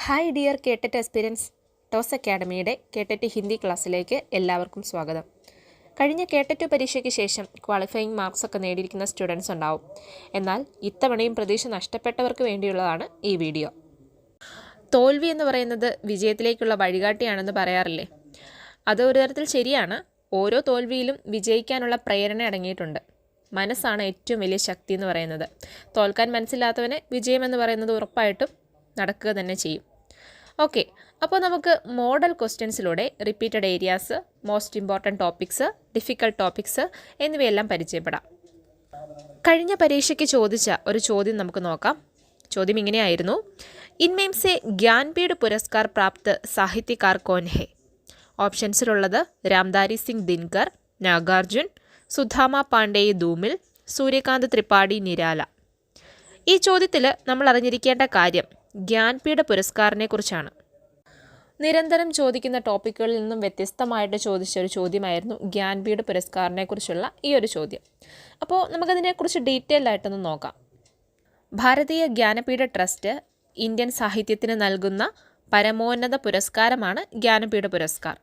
Hi dear KTET experience Toss അക്കാഡമിയുടെ KTET Hindi ക്ലാസ്സിലേക്ക് എല്ലാവർക്കും സ്വാഗതം. കഴിഞ്ഞ കേട്ടറ്റ് പരീക്ഷയ്ക്ക് ശേഷം ക്വാളിഫയിങ് മാർക്സ് ഒക്കെ നേടിയിരിക്കുന്ന സ്റ്റുഡൻസ് ഉണ്ടാവും. എന്നാൽ ഇത്തവണയും പ്രതീക്ഷ നഷ്ടപ്പെട്ടവർക്ക് വേണ്ടിയുള്ളതാണ് ഈ വീഡിയോ. തോൽവി എന്ന് പറയുന്നത് വിജയത്തിലേക്കുള്ള വഴികാട്ടിയാണെന്ന് പറയാറില്ലേ? അത് ഒരു തരത്തിൽ ശരിയാണ്. ഓരോ തോൽവിയിലും വിജയിക്കാനുള്ള പ്രേരണ അടങ്ങിയിട്ടുണ്ട്. മനസ്സാണ് ഏറ്റവും വലിയ ശക്തി എന്ന് പറയുന്നത്. തോൽക്കാൻ മനസ്സില്ലാത്തവന് വിജയം എന്ന് പറയുന്നത് ഉറപ്പായിട്ടും നടക്കുക തന്നെ ചെയ്യും. ഓക്കെ, അപ്പോൾ നമുക്ക് മോഡൽ ക്വസ്റ്റ്യൻസിലൂടെ repeated areas, most important topics, difficult topics എന്നിവയെല്ലാം പരിചയപ്പെടാം. കഴിഞ്ഞ പരീക്ഷയ്ക്ക് ചോദിച്ച ഒരു ചോദ്യം നമുക്ക് നോക്കാം. ചോദ്യം ഇങ്ങനെയായിരുന്നു: ഇൻമേം സെ ജ്ഞാൻപീഠ് പുരസ്കാർ പ്രാപ്ത് സാഹിത്യകാർ കോൻ ഹെ? ഓപ്ഷൻസിലുള്ളത് രാംധാരി സിംഗ് ദിൻകർ, നാഗാർജുൻ, സുധാമ പാണ്ഡെ ധൂമിൽ, സൂര്യകാന്ത് ത്രിപാഠി നിരാല. ഈ ചോദ്യത്തിൽ നമ്മൾ അറിഞ്ഞിരിക്കേണ്ട കാര്യം ജ്ഞാൻപീഠ പുരസ്കാറിനെ കുറിച്ചാണ്. നിരന്തരം ചോദിക്കുന്ന ടോപ്പിക്കുകളിൽ നിന്നും വ്യത്യസ്തമായിട്ട് ചോദിച്ച ഒരു ചോദ്യമായിരുന്നു ജ്ഞാൻപീഠ പുരസ്കാറിനെ കുറിച്ചുള്ള ഈ ഒരു ചോദ്യം. അപ്പോൾ നമുക്കതിനെക്കുറിച്ച് ഡീറ്റെയിൽ ആയിട്ടൊന്ന് നോക്കാം. ഭാരതീയ ജ്ഞാനപീഠ ട്രസ്റ്റ് ഇന്ത്യൻ സാഹിത്യത്തിന് നൽകുന്ന പരമോന്നത പുരസ്കാരമാണ് ജ്ഞാനപീഠ പുരസ്കാർ.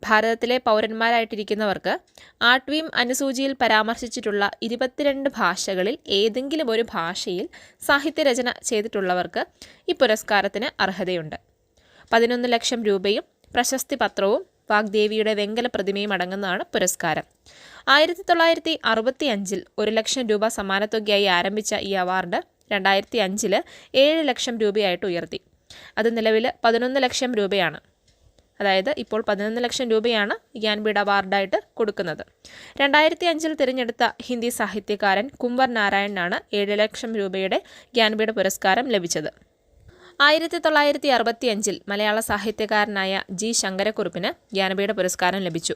ഭാരതത്തിലെ പൗരന്മാരായിട്ടിരിക്കുന്നവർക്ക് ആട്വീം അനുസൂചിയിൽ പരാമർശിച്ചിട്ടുള്ള 22 ഭാഷകളിൽ ഏതെങ്കിലും ഒരു ഭാഷയിൽ സാഹിത്യരചന ചെയ്തിട്ടുള്ളവർക്ക് ഈ പുരസ്കാരത്തിന് അർഹതയുണ്ട്. 11 ലക്ഷം രൂപയും പ്രശസ്തി പത്രവും വാഗ്ദേവിയുടെ വെങ്കല പ്രതിമയും അടങ്ങുന്നതാണ് പുരസ്കാരം. 1965 1 ലക്ഷം രൂപ സമ്മാനത്തുകയായി ആരംഭിച്ച ഈ അവാർഡ് 2005 7 ലക്ഷം രൂപയായിട്ട് ഉയർത്തി. അത് നിലവിൽ 11 ലക്ഷം രൂപയാണ്. അതായത് ഇപ്പോൾ 11 ലക്ഷം രൂപയാണ് ജ്ഞാൻപീഠ അവാർഡായിട്ട് കൊടുക്കുന്നത്. 2005 തിരഞ്ഞെടുത്ത ഹിന്ദി സാഹിത്യകാരൻ കുംവർ നാരായണനാണ് 7 ലക്ഷം രൂപയുടെ ജ്ഞാൻപീഠ പുരസ്കാരം ലഭിച്ചത്. 1965 മലയാള സാഹിത്യകാരനായ ജി ശങ്കരക്കുറുപ്പിന് ജ്ഞാനപീഠ പുരസ്കാരം ലഭിച്ചു.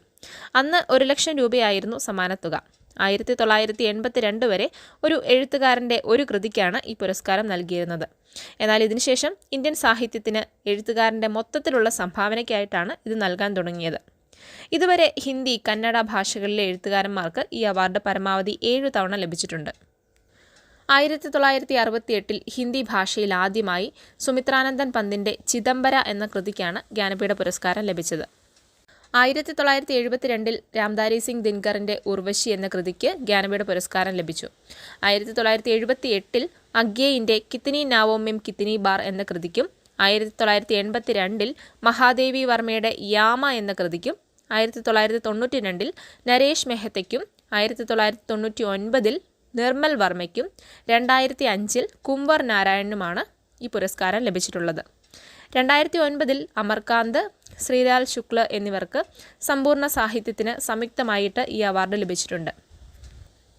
അന്ന് 1 ലക്ഷം രൂപയായിരുന്നു സമ്മാനത്തുക. 1982 വരെ ഒരു എഴുത്തുകാരൻ്റെ ഒരു കൃതിക്കാണ് ഈ പുരസ്കാരം നൽകിയിരുന്നത്. എന്നാൽ ഇതിനുശേഷം ഇന്ത്യൻ സാഹിത്യത്തിന് എഴുത്തുകാരൻ്റെ മൊത്തത്തിലുള്ള സംഭാവനയ്ക്കായിട്ടാണ് ഇത് നൽകാൻ തുടങ്ങിയത്. ഇതുവരെ ഹിന്ദി, കന്നഡ ഭാഷകളിലെ എഴുത്തുകാരന്മാർക്ക് ഈ അവാർഡ് പരമാവധി 7 തവണ ലഭിച്ചിട്ടുണ്ട്. 1968 ഹിന്ദി ഭാഷയിൽ ആദ്യമായി സുമിത്രാനന്ദൻ പന്തിൻ്റെ ചിദംബര എന്ന കൃതിക്കാണ് ജ്ഞാനപീഠ പുരസ്കാരം ലഭിച്ചത്. 1972 രാംധാരി സിംഗ് ദിൻകറിൻ്റെ ഉർവശി എന്ന കൃതിക്ക് ജ്ഞാനപീഠ പുരസ്കാരം ലഭിച്ചു. 1978 അഗ്യേയിൻ്റെ കിത്നി നാവോം കിത്നി ബാർ എന്ന കൃതിക്കും 1982 മഹാദേവി വർമ്മയുടെ യാമ എന്ന കൃതിക്കും 1992 നരേഷ് മെഹ്തയ്ക്കും 1999 നിർമ്മൽ വർമ്മയ്ക്കും 2005 കുംവർ നാരായണനുമാണ് ഈ പുരസ്കാരം ലഭിച്ചിട്ടുള്ളത്. 2009 അമർകാന്ത്, ശ്രീലാൽ ശുക്ല എന്നിവർക്ക് സമ്പൂർണ്ണ സാഹിത്യത്തിന് സംയുക്തമായിട്ട് ഈ അവാർഡ് ലഭിച്ചിട്ടുണ്ട്.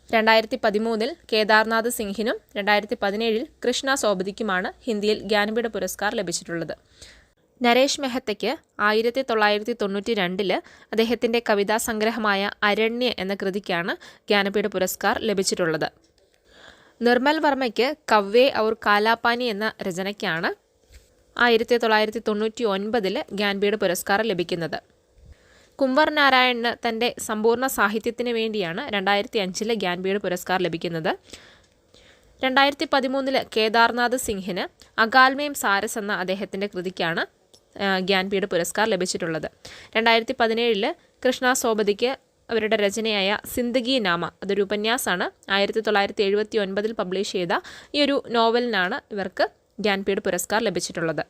2013 കേദാർനാഥ് സിംഹിനും 2017 കൃഷ്ണ സോബതിക്കുമാണ് ഹിന്ദിയിൽ ജ്ഞാനപീഠ പുരസ്കാർ ലഭിച്ചിട്ടുള്ളത്. നരേഷ് മെഹ്തയ്ക്ക് 1992 അദ്ദേഹത്തിൻ്റെ കവിതാ സംഗ്രഹമായ അരണ്യ എന്ന കൃതിക്കാണ് ജ്ഞാനപീഠ പുരസ്കാർ ലഭിച്ചിട്ടുള്ളത്. നിർമ്മൽ വർമ്മയ്ക്ക് കവ്വേ ഔർ കാലാപാനി എന്ന രചനയ്ക്കാണ് 1999 ജ്ഞാനപീഠ പുരസ്കാരം ലഭിക്കുന്നത്. കുംവർ നാരായണന് തൻ്റെ സമ്പൂർണ്ണ സാഹിത്യത്തിന് വേണ്ടിയാണ് 2005 ജ്ഞാനപീഠ പുരസ്കാർ ലഭിക്കുന്നത്. 2013 കേദാർനാഥ് സിംഹിന് അകാൽമേം സാരസ് എന്ന അദ്ദേഹത്തിൻ്റെ കൃതിക്കാണ് ജ്ഞാനപീഠ പുരസ്കാർ ലഭിച്ചിട്ടുള്ളത്. 2017 കൃഷ്ണ സോബതിക്ക് അവരുടെ രചനയായ സിന്ദഗി നാമ, അതൊരു ഉപന്യാസമാണ്, 1979 പബ്ലിഷ് ചെയ്ത ഈ ഒരു നോവലിനാണ് ഇവർക്ക് ജ്ഞാനപീഠ പുരസ്കാർ ലഭിച്ചിട്ടുള്ളത്.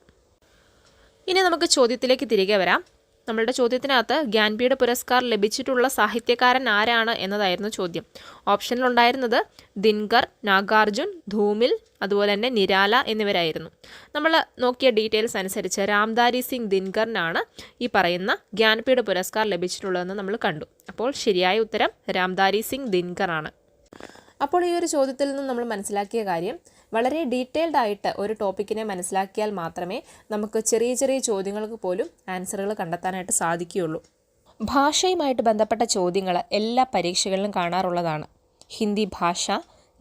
ഇനി നമുക്ക് ചോദ്യത്തിലേക്ക് തിരികെ വരാം. നമ്മളുടെ ചോദ്യത്തിനകത്ത് ജ്ഞാനപീഠ പുരസ്കാർ ലഭിച്ചിട്ടുള്ള സാഹിത്യകാരൻ ആരാണ് എന്നതായിരുന്നു ചോദ്യം. ഓപ്ഷനിലുണ്ടായിരുന്നത് ദിൻകർ, നാഗാർജുൻ, ധൂമിൽ, അതുപോലെ തന്നെ നിരാല എന്നിവരായിരുന്നു. നമ്മൾ നോക്കിയ ഡീറ്റെയിൽസ് അനുസരിച്ച് രാംധാരി സിംഗ് ദിൻകറിനാണ് ഈ പറയുന്ന ജ്ഞാനപീഠ പുരസ്കാർ ലഭിച്ചിട്ടുള്ളതെന്ന് നമ്മൾ കണ്ടു. അപ്പോൾ ശരിയായ ഉത്തരം രാംധാരി സിംഗ് ദിൻകർ ആണ്. അപ്പോൾ ഈ ഒരു ചോദ്യത്തിൽ നിന്നും നമ്മൾ മനസ്സിലാക്കിയ കാര്യം, വളരെ ഡീറ്റെയിൽഡ് ആയിട്ട് ഒരു ടോപ്പിക്കിനെ മനസ്സിലാക്കിയാൽ മാത്രമേ നമുക്ക് ചെറിയ ചെറിയ ചോദ്യങ്ങൾക്ക് പോലും ആൻസറുകൾ കണ്ടെത്താനായിട്ട് സാധിക്കുകയുള്ളൂ. ഭാഷയുമായിട്ട് ബന്ധപ്പെട്ട ചോദ്യങ്ങൾ എല്ലാ പരീക്ഷകളിലും കാണാറുള്ളതാണ്. ഹിന്ദി ഭാഷ,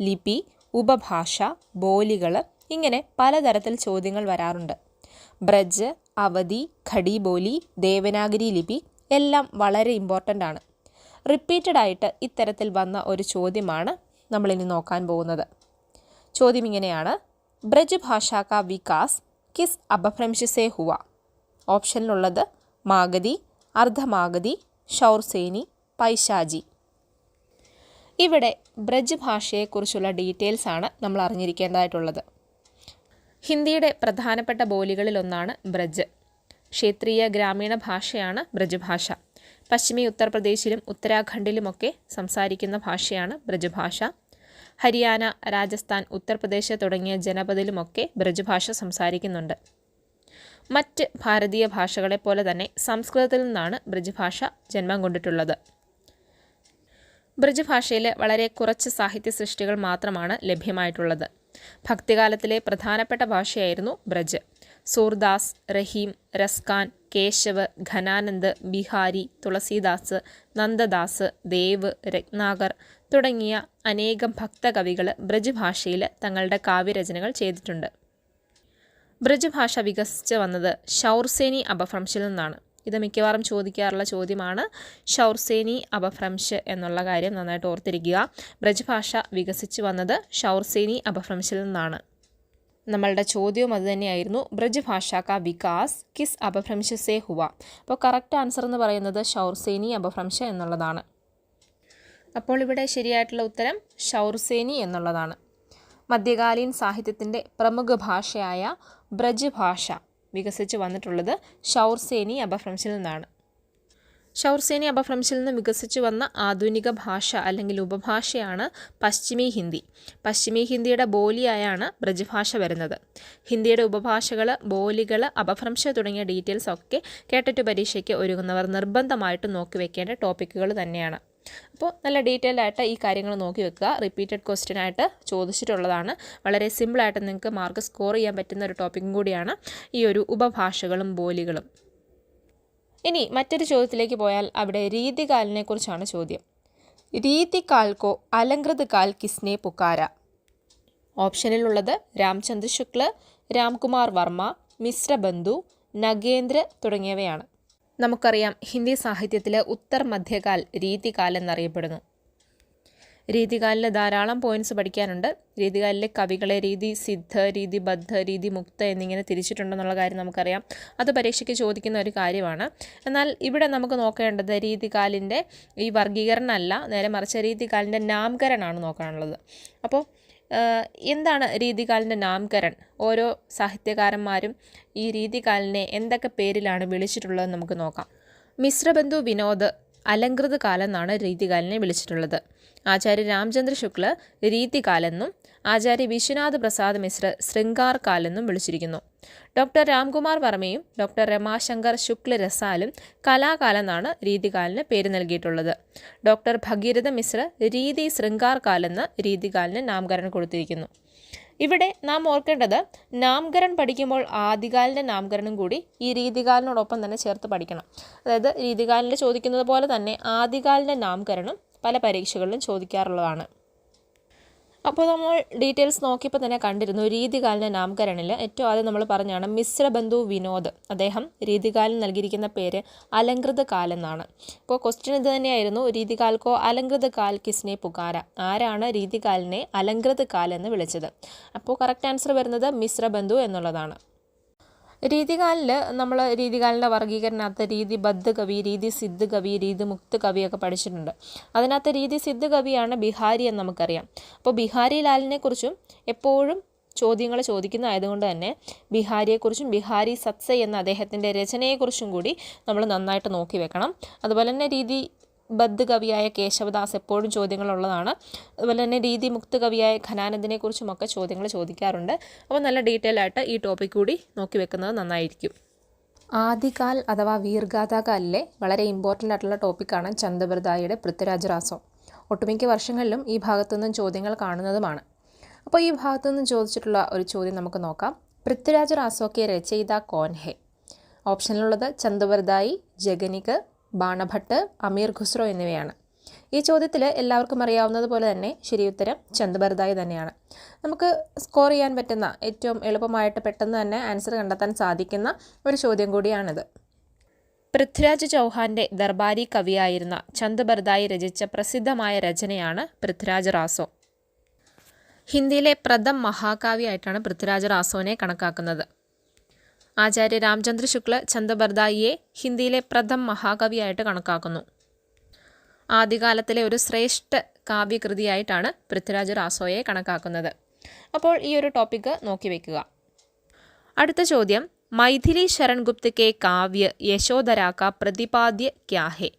ലിപി, ഉപഭാഷ, ബോലികൾ, ഇങ്ങനെ പലതരത്തിൽ ചോദ്യങ്ങൾ വരാറുണ്ട്. ബ്രജ്, അവധി, ഖടി ബോലി, ദേവനാഗരി ലിപി എല്ലാം വളരെ ഇമ്പോർട്ടൻ്റ് ആണ്. റിപ്പീറ്റഡ് ആയിട്ട് ഇത്തരത്തിൽ വന്ന ഒരു ചോദ്യമാണ് നമ്മളിനി നോക്കാൻ പോകുന്നത്. ചോദ്യം ഇങ്ങനെയാണ്: ബ്രജ് ഭാഷ കാ വികാസ് കിസ് അപഭ്രംശ് സേ ഹുവ? ഓപ്ഷനിലുള്ളത് മാഗധി, അർദ്ധമാഗധി, ഷൗർസേനി, പൈശാചി. ഇവിടെ ബ്രജ് ഭാഷയെക്കുറിച്ചുള്ള ഡീറ്റെയിൽസ് ആണ് നമ്മൾ അറിഞ്ഞിരിക്കേണ്ടതായിട്ടുള്ളത്. ഹിന്ദിയുടെ പ്രധാനപ്പെട്ട ബോലികളിലൊന്നാണ് ബ്രജ്. ക്ഷേത്രീയ ഗ്രാമീണ ഭാഷയാണ് ബ്രജ് ഭാഷ. പശ്ചിമി ഉത്തർപ്രദേശിലും ഉത്തരാഖണ്ഡിലുമൊക്കെ സംസാരിക്കുന്ന ഭാഷയാണ് ബ്രജ് ഭാഷ. ഹരിയാന, രാജസ്ഥാൻ, ഉത്തർപ്രദേശ് തുടങ്ങിയ ജനപദിലുമൊക്കെ ബ്രജ് ഭാഷ സംസാരിക്കുന്നുണ്ട്. മറ്റ് ഭാരതീയ ഭാഷകളെ പോലെ തന്നെ സംസ്കൃതത്തിൽ നിന്നാണ് ബ്രജ് ഭാഷ ജന്മം കൊണ്ടിട്ടുള്ളത്. ബ്രജ് ഭാഷയിൽ വളരെ കുറച്ച് സാഹിത്യ സൃഷ്ടികൾ മാത്രമാണ് ലഭ്യമായിട്ടുള്ളത്. ഭക്തികാലത്തിലെ പ്രധാനപ്പെട്ട ഭാഷയായിരുന്നു ബ്രജ്. സൂർദാസ്, റഹീം, രസ്കാൻ, കേശവ്, ഘനാനന്ദ്, ബിഹാരി, തുളസീദാസ്, നന്ദദാസ്, ദേവ്, രത്നാകർ തുടങ്ങിയ അനേകം ഭക്തകവികൾ ബ്രജ് ഭാഷയിൽ തങ്ങളുടെ കാവ്യരചനകൾ ചെയ്തിട്ടുണ്ട്. ബ്രജ് ഭാഷ വികസിച്ച് വന്നത് ഷൗർസേനി അപഭ്രംശിൽ നിന്നാണ്. ഇത് മിക്കവാറും ചോദിക്കാറുള്ള ചോദ്യമാണ്. ഷൗർസേനി അപഭ്രംശ് എന്നുള്ള കാര്യം നന്നായിട്ട് ഓർത്തിരിക്കുക. ബ്രജ് ഭാഷ വികസിച്ച് വന്നത് ഷൗർസേനി അപഭ്രംശിൽ നിന്നാണ്. നമ്മളുടെ ചോദ്യവും അതുതന്നെയായിരുന്നു, ബ്രജ് ഭാഷ കാ വികാസ് കിസ് അപഭ്രംശ് സേ ഹുവ? അപ്പോൾ കറക്റ്റ് ആൻസർ എന്ന് പറയുന്നത് ഷൗർസേനി അപഭ്രംശ് എന്നുള്ളതാണ്. അപ്പോൾ ഇവിടെ ശരിയായിട്ടുള്ള ഉത്തരം ഷൗർസേനി എന്നുള്ളതാണ്. മധ്യകാലീൻ സാഹിത്യത്തിൻ്റെ പ്രമുഖ ഭാഷയായ ബ്രജ് ഭാഷ വികസിച്ച് വന്നിട്ടുള്ളത് ഷൗർസേനി അപഭ്രംശിൽ നിന്നാണ്. ഷൗർസേനി അപഭ്രംശിൽ നിന്ന് വികസിച്ച് വന്ന ആധുനിക ഭാഷ അല്ലെങ്കിൽ ഉപഭാഷയാണ് പശ്ചിമി ഹിന്ദി. പശ്ചിമി ഹിന്ദിയുടെ ബോലിയായാണ് ബ്രജ് ഭാഷ വരുന്നത്. ഹിന്ദിയുടെ ഉപഭാഷകൾ, ബോലികൾ, അപഭ്രംശ തുടങ്ങിയ ഡീറ്റെയിൽസ് ഒക്കെ കേട്ടിട്ട് പരീക്ഷയ്ക്ക് ഒരുങ്ങുന്നവർ നിർബന്ധമായിട്ട് നോക്കി വെക്കേണ്ട ടോപ്പിക്കുകൾ തന്നെയാണ്. അപ്പോൾ നല്ല ഡീറ്റെയിൽഡ് ആയിട്ട് ഈ കാര്യങ്ങൾ നോക്കി വെക്കുക. റിപ്പീറ്റഡ് ക്വസ്റ്റ്യൻ ആയിട്ട് ചോദിച്ചിട്ടുള്ളതാണ്. വളരെ സിമ്പിളായിട്ട് നിങ്ങൾക്ക് മാർക്ക് സ്കോർ ചെയ്യാൻ പറ്റുന്ന ഒരു ടോപ്പിക്കും കൂടിയാണ് ഈ ഒരു ഉപഭാഷകളും ബോലികളും. ഇനി മറ്റൊരു ചോദ്യത്തിലേക്ക് പോയാൽ അവിടെ രീതികാലിനെ കുറിച്ചാണ് ചോദ്യം. രീതികാൽ കോ അലങ്കൃത് കാൽ കിസ്നെ പുക്കാര? ഓപ്ഷനിലുള്ളത് രാംചന്ദ്ര ശുക്ല, രാംകുമാർ വർമ്മ, മിശ്രബന്ധു, നഗേന്ദ്ര തുടങ്ങിയവയാണ്. നമുക്കറിയാം, ഹിന്ദി സാഹിത്യത്തിൽ ഉത്തർ മധ്യകാൽ രീതികാൽ എന്നറിയപ്പെടുന്നു. രീതികാലിൽ ധാരാളം പോയിന്റ്സ് പഠിക്കാനുണ്ട്. രീതികാലിലെ കവികളെ രീതി സിദ്ധ, രീതി ബദ്ധ, രീതി മുക്ത എന്നിങ്ങനെ തിരിച്ചിട്ടുണ്ടെന്നുള്ള കാര്യം നമുക്കറിയാം. അത് പരീക്ഷയ്ക്ക് ചോദിക്കുന്ന ഒരു കാര്യമാണ്. എന്നാൽ ഇവിടെ നമുക്ക് നോക്കേണ്ടത് രീതികാലിൻ്റെ ഈ വർഗീകരണമല്ല, നേരെ മറിച്ച് രീതികാലിൻ്റെ നാമകരണമാണ് നോക്കാനുള്ളത്. അപ്പോൾ എന്താണ് രീതികാലിൻ്റെ നാമകരൺ? ഓരോ സാഹിത്യകാരന്മാരും ഈ രീതികാലിനെ എന്തൊക്കെ പേരിലാണ് വിളിച്ചിട്ടുള്ളതെന്ന് നമുക്ക് നോക്കാം. മിശ്രബന്ധു വിനോദ് അലങ്കൃത് കാലം എന്നാണ് രീതികാലിനെ വിളിച്ചിട്ടുള്ളത്. ആചാര്യ രാംചന്ദ്ര ശുക്ല രീതികാലെന്നും ആചാര്യ വിശ്വനാഥ് പ്രസാദ് മിശ്ര ശൃംഗാർ കാലെന്നും വിളിച്ചിരിക്കുന്നു. ഡോക്ടർ രാംകുമാർ വർമ്മയും ഡോക്ടർ രമാശങ്കർ ശുക്ല രസാലും കലാകാലം എന്നാണ് രീതികാലിന് പേര് നൽകിയിട്ടുള്ളത്. ഡോക്ടർ ഭഗീരഥ മിശ്ര രീതി ശൃംഗാർ കാലെന്ന് രീതികാലിന് നാമകരണം കൊടുത്തിരിക്കുന്നു. ഇവിടെ നാം ഓർക്കേണ്ടത്, നാമകരൺ പഠിക്കുമ്പോൾ ആദികാലിൻ്റെ നാമകരണം കൂടി ഈ രീതികാലിനോടൊപ്പം തന്നെ ചേർത്ത് പഠിക്കണം. അതായത് രീതികാലിൻ്റെ ചോദിക്കുന്നത് പോലെ തന്നെ ആദികാലിൻ്റെ നാമകരണം പല പരീക്ഷകളിലും ചോദിക്കാറുള്ളതാണ്. അപ്പോൾ നമ്മൾ ഡീറ്റെയിൽസ് നോക്കിയപ്പോൾ തന്നെ കണ്ടിരുന്നു, രീതികാലിൻ്റെ നാമകരണിൽ ഏറ്റവും ആദ്യം നമ്മൾ പറഞ്ഞാണ് മിശ്രബന്ധു വിനോദ്. അദ്ദേഹം രീതികാലിന് നൽകിയിരിക്കുന്ന പേര് അലങ്കൃത് കാൽ എന്നാണ്. അപ്പോൾ ക്വസ്റ്റ്യൻ ഇത് തന്നെയായിരുന്നു, രീതികാൽക്കോ അലങ്കൃത് കാൽ കിസ്നെ പുകാര? ആരാണ് രീതികാലിനെ അലങ്കൃത് കാൽ എന്ന് വിളിച്ചത്? അപ്പോൾ കറക്റ്റ് ആൻസർ വരുന്നത് മിശ്രബന്ധു എന്നുള്ളതാണ്. രീതികാലിൽ നമ്മൾ രീതികാലിൻ്റെ വർഗീകരണത്തിനകത്ത് രീതി ബദ്ധ കവി, രീതി സിദ്ധ കവി, രീതി മുക്ത കവിയൊക്കെ പഠിച്ചിട്ടുണ്ട്. അതിനകത്ത് രീതി സിദ്ധ കവിയാണ് ബിഹാരി എന്ന് നമുക്കറിയാം. അപ്പോൾ ബിഹാരി ലാലിനെ കുറിച്ചും എപ്പോഴും ചോദ്യങ്ങൾ ചോദിക്കുന്നതായതുകൊണ്ട് തന്നെ ബിഹാരിയെക്കുറിച്ചും ബിഹാരി സത്സൈ എന്ന അദ്ദേഹത്തിൻ്റെ രചനയെക്കുറിച്ചും കൂടി നമ്മൾ നന്നായിട്ട് നോക്കി വെക്കണം. അതുപോലെ തന്നെ രീതി ബദ്ധ കവിയായ കേശവദാസ് എപ്പോഴും ചോദ്യങ്ങളുള്ളതാണ്. അതുപോലെ തന്നെ രീതി മുക്ത കവിയായ ഘനാനന്ദിനെ കുറിച്ചുമൊക്കെ ചോദ്യങ്ങൾ ചോദിക്കാറുണ്ട്. അപ്പോൾ നല്ല ഡീറ്റെയിൽ ആയിട്ട് ഈ ടോപ്പിക് കൂടി നോക്കി വെക്കുന്നത് നന്നായിരിക്കും. ആദികാൽ അഥവാ വീർഗാഥാകാലിലെ വളരെ ഇമ്പോർട്ടൻ്റ് ആയിട്ടുള്ള ടോപ്പിക്കാണ് ചന്ദബർദായിയുടെ പൃഥ്വിരാജ് റാസോ. ഒട്ടുമിക്ക വർഷങ്ങളിലും ഈ ഭാഗത്തുനിന്നും ചോദ്യങ്ങൾ കാണുന്നതുമാണ്. അപ്പോൾ ഈ ഭാഗത്തുനിന്നും ചോദിച്ചിട്ടുള്ള ഒരു ചോദ്യം നമുക്ക് നോക്കാം. പൃഥ്വിരാജ് റാസോ കെ രചയിത കോൻ ഹെ? ഓപ്ഷനിലുള്ളത് ചന്ദബർദായി, ജഗനിക്, ബാണഭട്ട്, അമീർ ഖുസ്രോ എന്നിവയാണ്. ഈ ചോദ്യത്തിൽ എല്ലാവർക്കും അറിയാവുന്നതുപോലെ തന്നെ ശരിയുത്തരം ചന്ദബർദായി തന്നെയാണ്. നമുക്ക് സ്കോർ ചെയ്യാൻ പറ്റുന്ന ഏറ്റവും എളുപ്പമായിട്ട് പെട്ടെന്ന് തന്നെ ആൻസർ കണ്ടെത്താൻ സാധിക്കുന്ന ഒരു ചോദ്യം കൂടിയാണിത്. പൃഥ്വിരാജ് ചൗഹാൻ്റെ ദർബാരി കവിയായിരുന്ന ചന്ദബർദായി രചിച്ച പ്രസിദ്ധമായ രചനയാണ് പൃഥ്വിരാജ് റാസോ. ഹിന്ദിയിലെ പ്രഥം മഹാകാവ്യമായിട്ടാണ് പൃഥ്വിരാജ് റാസോനെ കണക്കാക്കുന്നത്. ആചാര്യ രാമചന്ദ്ര ശുക്ല ഛന്ദബർദായിയെ ഹിന്ദിയിലെ പ്രഥം മഹാകവിയായിട്ട് കണക്കാക്കുന്നു. ആദ്യകാലത്തിലെ ഒരു ശ്രേഷ്ഠ കാവ്യകൃതിയായിട്ടാണ് പൃഥ്വിരാജ് റാസോയെ കണക്കാക്കുന്നത്. അപ്പോൾ ഈ ഒരു ടോപ്പിക്ക് നോക്കി വയ്ക്കുക. അടുത്ത ചോദ്യം, മൈഥിലി ശരൺ ഗുപ്ത കെ കാവ്യ യശോധരാ കാ പ്രതിപാദ്യ ക്യാ ഹെ?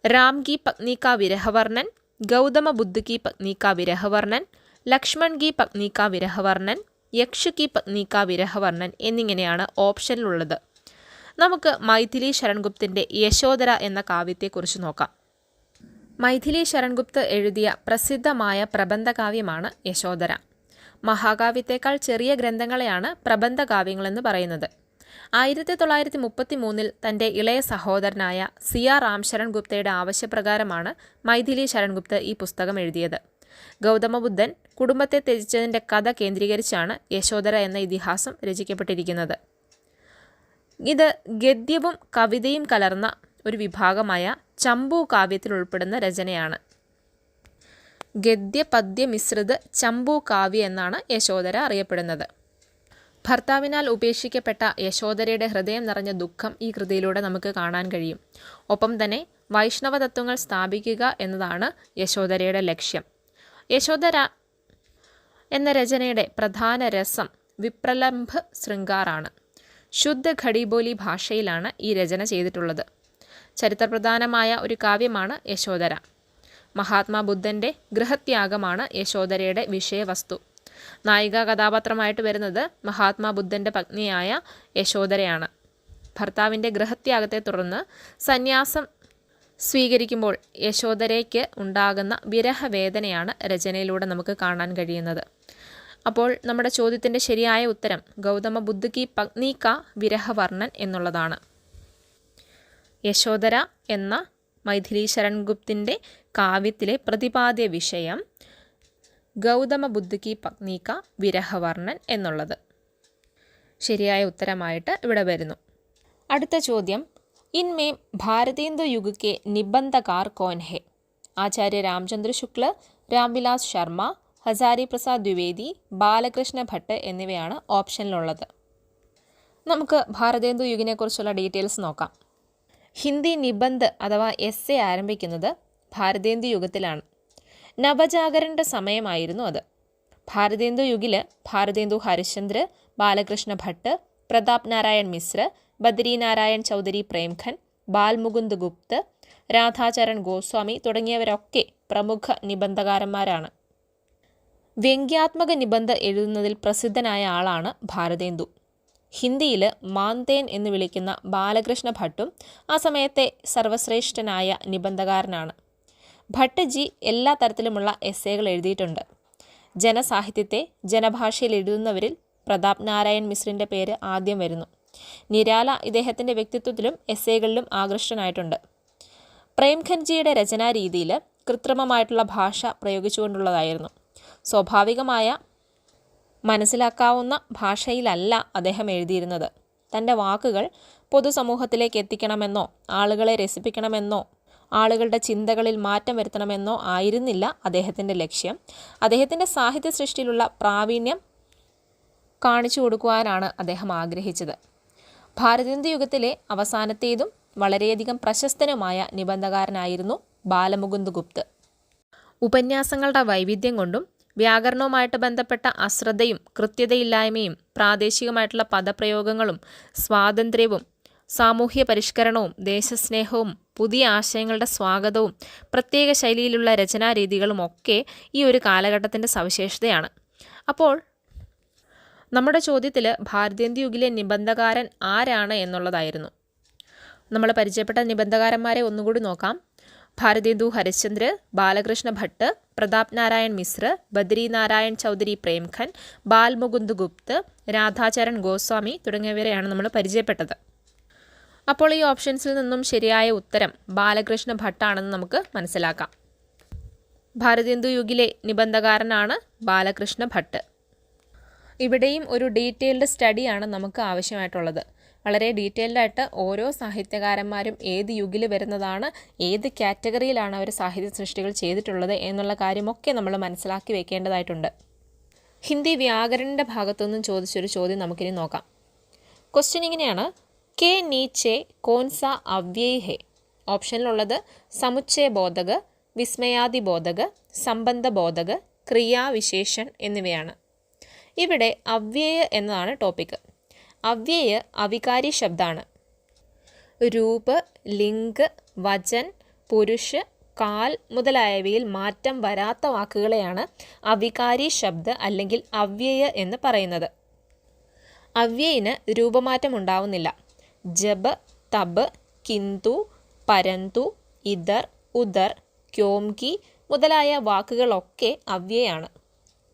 राम की पत्नी का विरह वर्णन, गौतम बुद्ध की पत्नी का विरह वर्णन, ലക്ഷ്മൺ की पत्नी का विरह वर्णन, യക്ഷ് की पत्नी का विरह वर्णन എന്നിങ്ങനെയാണ് ഓപ്ഷനിലുള്ളത്. നമുക്ക് മൈഥിലി ശരൺഗുപ്തിൻ്റെ യശോധര എന്ന കാവ്യത്തെക്കുറിച്ച് നോക്കാം. മൈഥിലി ശരൺഗുപ്ത് എഴുതിയ പ്രസിദ്ധമായ പ്രബന്ധകാവ്യമാണ് യശോധര. മഹാകാവ്യത്തേക്കാൾ ചെറിയ ഗ്രന്ഥങ്ങളെയാണ് പ്രബന്ധകാവ്യങ്ങളെന്ന് പറയുന്നത്. 1933 തൻ്റെ ഇളയ സഹോദരനായ സിയ റാം ശരൺ ഗുപ്തയുടെ ആവശ്യപ്രകാരമാണ് മൈഥിലി ശരൺ ഗുപ്ത ഈ പുസ്തകം എഴുതിയത്. ഗൗതമ ബുദ്ധൻ കുടുംബത്തെ ത്യജിച്ചതിൻ്റെ കഥ കേന്ദ്രീകരിച്ചാണ് യശോധര എന്ന ഇതിഹാസം രചിക്കപ്പെട്ടിരിക്കുന്നത്. ഇത് ഗദ്യവും കവിതയും കലർന്ന ഒരു വിഭാഗമായ ചമ്പു കാവ്യത്തിൽ ഉൾപ്പെടുന്ന രചനയാണ്. ഗദ്യ പദ്യ മിശ്രിത ചമ്പു കാവ്യ എന്നാണ് യശോധര അറിയപ്പെടുന്നത്. ഭർത്താവിനാൽ ഉപേക്ഷിക്കപ്പെട്ട യശോധരയുടെ ഹൃദയം നിറഞ്ഞ ദുഃഖം ഈ കൃതിയിലൂടെ നമുക്ക് കാണാൻ കഴിയും. ഒപ്പം തന്നെ വൈഷ്ണവ തത്വങ്ങൾ സ്ഥാപിക്കുക എന്നതാണ് യശോധരയുടെ ലക്ഷ്യം. യശോധര എന്ന രചനയുടെ പ്രധാന രസം വിപ്രലംഭ ശൃംഗാറാണ്. ശുദ്ധ ഖടിബോലി ഭാഷയിലാണ് ഈ രചന ചെയ്തിട്ടുള്ളത്. ചരിത്രപ്രധാനമായ ഒരു കാവ്യമാണ് യശോധര. മഹാത്മാ ബുദ്ധൻ്റെ ഗൃഹത്യാഗമാണ് യശോധരയുടെ വിഷയവസ്തു. നായിക കഥാപാത്രമായിട്ട് വരുന്നത് മഹാത്മാ ബുദ്ധൻ്റെ പത്നിയായ യശോധരയാണ്. ഭർത്താവിൻ്റെ ഗൃഹത്യാഗത്തെ തുടർന്ന് സന്യാസം സ്വീകരിക്കുമ്പോൾ യശോധരയ്ക്ക് ഉണ്ടാകുന്ന വിരഹവേദനയാണ് രചനയിലൂടെ നമുക്ക് കാണാൻ കഴിയുന്നത്. അപ്പോൾ നമ്മുടെ ചോദ്യത്തിൻ്റെ ശരിയായ ഉത്തരം ഗൗതമ ബുദ്ധ കി പത്നി കാ വിരഹ വർണ്ണൻ എന്നുള്ളതാണ്. യശോധര എന്ന മൈഥിലി ശരൺ ഗുപ്തിൻ്റെ കാവ്യത്തിലെ പ്രതിപാദ്യ വിഷയം ഗൗതമ ബുദ്ധ കി പത്നി കാ വിരഹ വർണ്ണൻ എന്നുള്ളത് ശരിയായ ഉത്തരമായിട്ട് ഇവിടെ വരുന്നു. അടുത്ത ചോദ്യം, ഇൻമേ ഭാരതേന്ദു യുഗ് കെ നിബന്ധകാർ കോൻ ഹെ? ആചാര്യ രാമചന്ദ്ര ശുക്ല, രാംവിലാസ് ശർമ്മ, ഹസാരി പ്രസാദ് ദ്വിവേദി, ബാലകൃഷ്ണ ഭട്ട് എന്നിവയാണ് ഓപ്ഷനിലുള്ളത്. നമുക്ക് ഭാരതേന്ദു യുഗിനെക്കുറിച്ചുള്ള ഡീറ്റെയിൽസ് നോക്കാം. ഹിന്ദി നിബന്ധ് അഥവാ എസ്സേ ആരംഭിക്കുന്നത് ഭാരതേന്ദു യുഗത്തിലാണ്. നവജാഗരൻ്റെ സമയമായിരുന്നു അത്. ഭാരതേന്ദു യുഗിൽ ഭാരതേന്ദു ഹരിശ്ചന്ദ്ര, ബാലകൃഷ്ണ ഭട്ട്, പ്രതാപ് നാരായൺ മിശ്ര, ബദ്രീനാരായൺ ചൗധരി പ്രേംഖൻ, ബാൽമുകുന്ദ് ഗുപ്ത്, രാധാചരൺ ഗോസ്വാമി തുടങ്ങിയവരൊക്കെ പ്രമുഖ നിബന്ധകാരന്മാരാണ്. വ്യംഗ്യാത്മക നിബന്ധ എഴുതുന്നതിൽ പ്രസിദ്ധനായ ആളാണ് ഭാരതേന്ദു. ഹിന്ദിയിൽ മാന്തേൻ എന്ന് വിളിക്കുന്ന ബാലകൃഷ്ണ ഭട്ടും ആ സമയത്തെ സർവശ്രേഷ്ഠനായ നിബന്ധകാരനാണ്. ഭട്ടജി എല്ലാ തരത്തിലുമുള്ള എസ്സേകൾ എഴുതിയിട്ടുണ്ട്. ജനസാഹിത്യത്തെ ജനഭാഷയിൽ എഴുതുന്നവരിൽ പ്രതാപ് നാരായൺ മിശ്രിൻ്റെ പേര് ആദ്യം വരുന്നു. നിരാല ഇദ്ദേഹത്തിൻ്റെ വ്യക്തിത്വത്തിലും എസ്സേകളിലും ആകൃഷ്ടനായിട്ടുണ്ട്. പ്രേംഖൻജിയുടെ രചനാരീതിയിൽ കൃത്രിമമായിട്ടുള്ള ഭാഷ പ്രയോഗിച്ചുകൊണ്ടുള്ളതായിരുന്നു. സ്വാഭാവികമായ മനസ്സിലാക്കാവുന്ന ഭാഷയിലല്ല അദ്ദേഹം എഴുതിയിരുന്നത്. തൻ്റെ വാക്കുകൾ പൊതുസമൂഹത്തിലേക്ക് എത്തിക്കണമെന്നോ ആളുകളെ രസിപ്പിക്കണമെന്നോ ആളുകളുടെ ചിന്തകളിൽ മാറ്റം വരുത്തണമെന്നോ ആയിരുന്നില്ല അദ്ദേഹത്തിൻ്റെ ലക്ഷ്യം. അദ്ദേഹത്തിൻ്റെ സാഹിത്യ സൃഷ്ടിയിലുള്ള പ്രാവീണ്യം കാണിച്ചു കൊടുക്കുവാനാണ് അദ്ദേഹം ആഗ്രഹിച്ചത്. ഭാരതേന്ദു യുഗത്തിലെ അവസാനത്തേതും വളരെയധികം പ്രശസ്തനുമായ നിബന്ധകാരനായിരുന്നു ബാലമുകുന്ദ് ഗുപ്ത്. ഉപന്യാസങ്ങളുടെ വൈവിധ്യം കൊണ്ടും വ്യാകരണവുമായിട്ട് ബന്ധപ്പെട്ട അശ്രദ്ധയും കൃത്യതയില്ലായ്മയും പ്രാദേശികമായിട്ടുള്ള പദപ്രയോഗങ്ങളും സ്വാതന്ത്ര്യവും സാമൂഹ്യ പരിഷ്കരണവും ദേശസ്നേഹവും പുതിയ ആശയങ്ങളുടെ സ്വാഗതവും പ്രത്യേക ശൈലിയിലുള്ള രചനാരീതികളും ഒക്കെ ഈ ഒരു കാലഘട്ടത്തിൻ്റെ സവിശേഷതയാണ്. അപ്പോൾ നമ്മുടെ ചോദ്യത്തിൽ ഭാരതേന്ദു യുഗിലെ നിബന്ധകാരൻ ആരാണ് എന്നുള്ളതായിരുന്നു. നമ്മൾ പരിചയപ്പെട്ട നിബന്ധകാരന്മാരെ ഒന്നുകൂടി നോക്കാം. ഭാരതേന്ദു ഹരിശ്ചന്ദ്ര, ബാലകൃഷ്ണ ഭട്ട്, പ്രതാപ് നാരായൺ മിശ്ര, ബദ്രീനാരായൺ ചൗധരി പ്രേംഖൻ, ബാൽമുകുന്ദ് ഗുപ്ത്, രാധാചരൺ ഗോസ്വാമി തുടങ്ങിയവരെയാണ് നമ്മൾ പരിചയപ്പെട്ടത്. അപ്പോൾ ഈ ഓപ്ഷൻസിൽ നിന്നും ശരിയായ ഉത്തരം ബാലകൃഷ്ണ ഭട്ടാണെന്ന് നമുക്ക് മനസ്സിലാക്കാം. ഭാരതേന്ദു യുഗിലെ നിബന്ധകാരനാണ് ബാലകൃഷ്ണ ഭട്ട്. ഇവിടെയും ഒരു ഡീറ്റെയിൽഡ് സ്റ്റഡിയാണ് നമുക്ക് ആവശ്യമായിട്ടുള്ളത്. വളരെ ഡീറ്റെയിൽഡായിട്ട് ഓരോ സാഹിത്യകാരന്മാരും ഏത് യുഗിൽ വരുന്നതാണ്, ഏത് കാറ്റഗറിയിലാണ് അവർ സാഹിത്യ സൃഷ്ടികൾ ചെയ്തിട്ടുള്ളത് എന്നുള്ള കാര്യമൊക്കെ നമ്മൾ മനസ്സിലാക്കി വെക്കേണ്ടതായിട്ടുണ്ട്. ഹിന്ദി വ്യാകരണൻ്റെ ഭാഗത്തുനിന്നും ചോദിച്ചൊരു ചോദ്യം നമുക്കിനി നോക്കാം. ക്വസ്റ്റ്യൻ ഇങ്ങനെയാണ്, കെ നീച്ചെ കോൻസ അവ്യയ് ഹെ. ഓപ്ഷനിലുള്ളത് സമുച്ചയബോധക, വിസ്മയാദിബോധക, സംബന്ധബോധക, ക്രിയാവിശേഷൻ എന്നിവയാണ്. ഇവിടെ അവ്യയ എന്നതാണ് ടോപ്പിക്. അവ്യയ അവികാരി ശബ്ദമാണ്. രൂപ്, ലിംഗ്, വചൻ, പുരുഷ്, കാൽ മുതലായവയിൽ മാറ്റം വരാത്ത വാക്കുകളെയാണ് അവികാരി ശബ്ദ അല്ലെങ്കിൽ അവ്യയ എന്ന് പറയുന്നത്. അവ്യയിന് രൂപമാറ്റം ഉണ്ടാവുന്നില്ല. ജബ്, തബ്, കിന്തു, പരന്തു, ഇതർ, ഉദർ, ക്യോംകി മുതലായ വാക്കുകളൊക്കെ അവ്യയാണ്.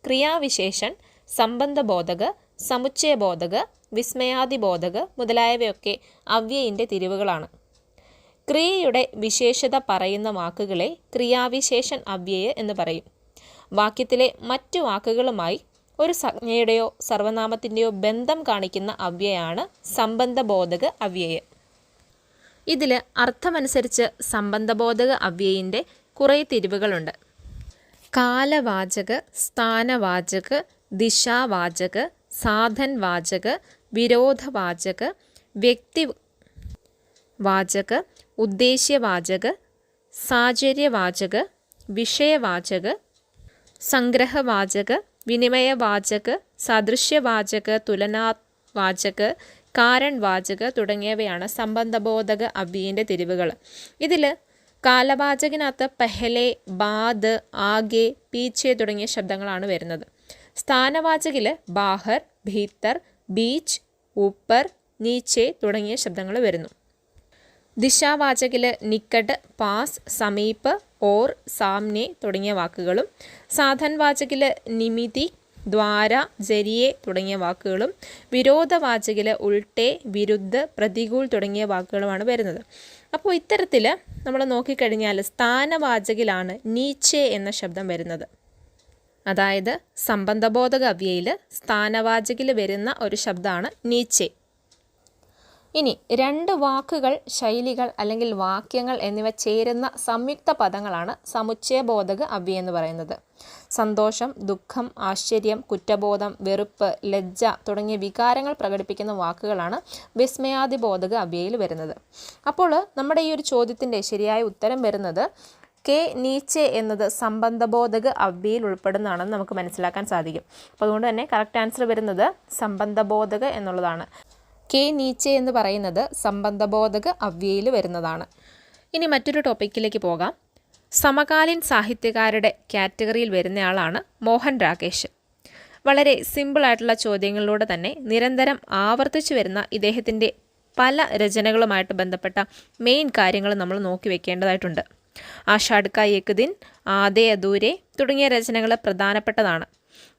ക്രിയാവിശേഷൻ, സംബന്ധബോധക, സമുച്ചയബോധക, വിസ്മയാദിബോധക മുതലായവയൊക്കെ അവ്യയിൻ്റെ തിരിവുകളാണ്. ക്രിയയുടെ വിശേഷത പറയുന്ന വാക്കുകളെ ക്രിയാവിശേഷൻ അവ്യയ എന്ന് പറയും. വാക്യത്തിലെ മറ്റു വാക്കുകളുമായി ഒരു സംജ്ഞയുടെയോ സർവനാമത്തിൻ്റെയോ ബന്ധം കാണിക്കുന്ന അവ്യയാണ് സംബന്ധബോധക അവ്യയ. ഇതിൽ അർത്ഥമനുസരിച്ച് സംബന്ധബോധക അവ്യയിൻ്റെ കുറേ തിരിവുകളുണ്ട്. കാലവാചക, സ്ഥാനവാചക, ദിശാവാചക, സാധൻവാചക, വിരോധവാചക, വ്യക്തിവാചക, ഉദ്ദേശ്യവാചക, സാചര്യവാചക, വിഷയവാചക, സംഗ്രഹവാചക, വിനിമയവാചക, സദൃശ്യവാചക, തുലനാവാചക, കാരൺവാചക തുടങ്ങിയവയാണ് സംബന്ധബോധക അവ്യയിൻ്റെ തിരിവുകൾ. ഇതിൽ കാലവാചകിനകത്ത് പെഹലെ, ബാദ്, ആകെ, പീച്ചെ തുടങ്ങിയ ശബ്ദങ്ങളാണ് വരുന്നത്. സ്ഥാനവാചകിൽ ബാഹർ, ഭീത്തർ, ബീച്ച്, ഊപ്പർ, നീച്ചെ തുടങ്ങിയ ശബ്ദങ്ങൾ വരുന്നു. ദിശാവാചകിൽ നിക്കട്ട്, പാസ്, സമീപ്, ഓർ, സാമ്നെ തുടങ്ങിയ വാക്കുകളും സാധൻവാചകിൽ നിമിതി, ദ്വാര, ജരിയെ തുടങ്ങിയ വാക്കുകളും വിരോധവാചകിൽ ഉൾട്ടെ, വിരുദ്ധ, പ്രതികൂൽ തുടങ്ങിയ വാക്കുകളുമാണ് വരുന്നത്. അപ്പോൾ ഇത്തരത്തിൽ നമ്മൾ നോക്കിക്കഴിഞ്ഞാൽ സ്ഥാനവാചകിലാണ് നീച്ചെ എന്ന ശബ്ദം വരുന്നത്. അതായത് സംബന്ധബോധക അവ്യയിൽ സ്ഥാനവാചകിൽ വരുന്ന ഒരു ശബ്ദമാണ് നീച്ചെ. ഇനി രണ്ട് വാക്കുകൾ, ശൈലികൾ അല്ലെങ്കിൽ വാക്യങ്ങൾ എന്നിവ ചേരുന്ന സംയുക്ത പദങ്ങളാണ് സമുച്ചയബോധക അവ്യയം എന്ന് പറയുന്നത്. സന്തോഷം, ദുഃഖം, ആശ്ചര്യം, കുറ്റബോധം, വെറുപ്പ്, ലജ്ജ തുടങ്ങിയ വികാരങ്ങൾ പ്രകടിപ്പിക്കുന്ന വാക്കുകളാണ് വിസ്മയാദിബോധക അവ്യയിൽ വരുന്നത്. അപ്പോൾ നമ്മുടെ ഈ ഒരു ചോദ്യത്തിൻ്റെ ശരിയായ ഉത്തരം വരുന്നത് കെ നീച്ചെ എന്നത് സംബന്ധബോധക അവ്യയിൽ ഉൾപ്പെടുന്നതാണെന്ന് നമുക്ക് മനസ്സിലാക്കാൻ സാധിക്കും. അപ്പോൾ അതുകൊണ്ട് തന്നെ കറക്റ്റ് ആൻസർ വരുന്നത് സംബന്ധബോധക എന്നുള്ളതാണ്. കെ നീച്ചെ എന്ന് പറയുന്നത് സംബന്ധബോധക അവ്യയിൽ വരുന്നതാണ്. ഇനി മറ്റൊരു ടോപ്പിക്കിലേക്ക് പോകാം. സമകാലീൻ സാഹിത്യകാരുടെ കാറ്റഗറിയിൽ വരുന്നയാളാണ് മോഹൻ രാകേഷ്. വളരെ സിമ്പിളായിട്ടുള്ള ചോദ്യങ്ങളിലൂടെ തന്നെ നിരന്തരം ആവർത്തിച്ചു വരുന്ന ഇദ്ദേഹത്തിൻ്റെ പല രചനകളുമായിട്ട് ബന്ധപ്പെട്ട മെയിൻ കാര്യങ്ങൾ നമ്മൾ നോക്കി വെക്കേണ്ടതായിട്ടുണ്ട്. ആഷാഢ് കാ ഏക് ദിൻ, ആധേ അധൂരെ തുടങ്ങിയ രചനകൾ പ്രധാനപ്പെട്ടതാണ്.